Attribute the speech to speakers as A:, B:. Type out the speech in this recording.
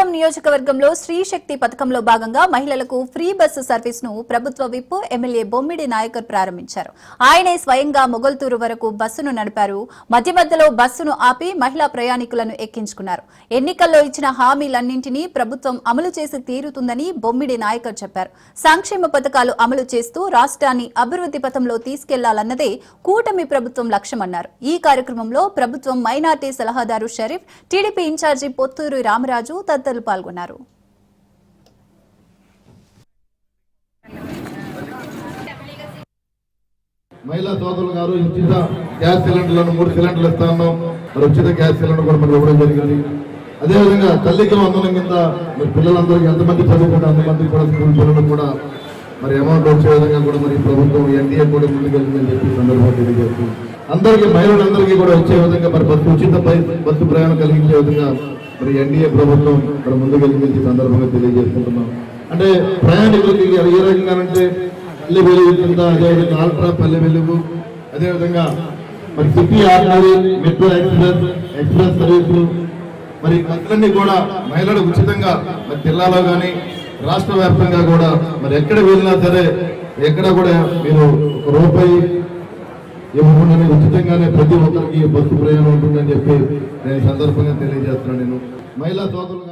A: హిందూపురం నియోజకవర్గంలో శ్రీ శక్తి పథకంలో భాగంగా మహిళలకు ఫ్రీ బస్సు సర్వీస్ ను ప్రభుత్వ విప్ ఎమ్మెల్యే బొమ్మిడి నాయకర్ ప్రారంభించారు. ఆయనే స్వయంగా మొగల్తూరు వరకు బస్సును నడిపారు. మధ్య మధ్యలో బస్సును ఆపి మహిళా ప్రయాణికులను ఎక్కించుకున్నారు. ఎన్నికల్లో ఇచ్చిన హామీలన్నింటినీ ప్రభుత్వం అమలు చేసి తీరుతుందని బొమ్మిడి నాయకర్ చెప్పారు. సంక్షేమ పథకాలు అమలు చేస్తూ రాష్ట్రాన్ని అభివృద్ధి పథంలో తీసుకెళ్లాలన్నదే కూటమి ప్రభుత్వం లక్ష్యమన్నారు. ఈ కార్యక్రమంలో ప్రభుత్వం మైనార్టీ సలహాదారు షరీఫ్, టీడీపీ ఇన్ఛార్జి పొత్తూరు రామరాజు తదితరులు పాల్గొన్నారు.
B: మహిళా సోదరులు గారు ఉచిత గ్యాస్ సిలిండర్లను 3 సిలిండర్లు ఇస్తాను. ఉచిత గ్యాస్ సిలిండర్ కూడా మనకు ఇవ్వడం జరిగింది. అదేవిధంగా తల్లికి వందనం కింద పిల్లలందరికీ ఎంతమంది చదువుకుంటే అంతమందికి కూడా స్కూల్ పిల్లలు కూడా అమౌంట్ వచ్చే విధంగా కూడా ప్రభుత్వం ఎన్డీఏ కూడా ముందుకెళ్తుందని చెప్పి సందర్భంగా తెలియజేస్తుంది. అందరికీ మహిళలందరికీ కూడా వచ్చే విధంగా ఉచిత బస్సు ప్రయాణం కలిగించే విధంగా ఎన్డీఏ ప్రభుత్వం ముందుకెళ్ళి సందర్భంగా తెలియజేసుకుంటున్నాం. అంటే ప్రయాణికులకి ఏ రకంగానంటే పల్లె వెలుగు కింద, అదేవిధంగా ఆల్ట్రా పల్లె వెలుగు, అదేవిధంగా సిటీ ఆర్డినరీ, మెట్రో ఎక్స్ప్రెస్ సర్వీసులు బస్సులన్నీ కూడా మహిళలు ఉచితంగా జిల్లాలో కానీ రాష్ట్ర వ్యాప్తంగా కూడా ఎక్కడ వెళ్ళినా సరే ఎక్కడ కూడా మీరు ₹1 ఇవ్వకుండా ఉచితంగానే ప్రతి ఒక్కరికి బస్సు ప్రయాణం ఉంటుందని చెప్పి నేను సందర్భంగా తెలియజేస్తున్నాను. నేను మహిళా సోదరులు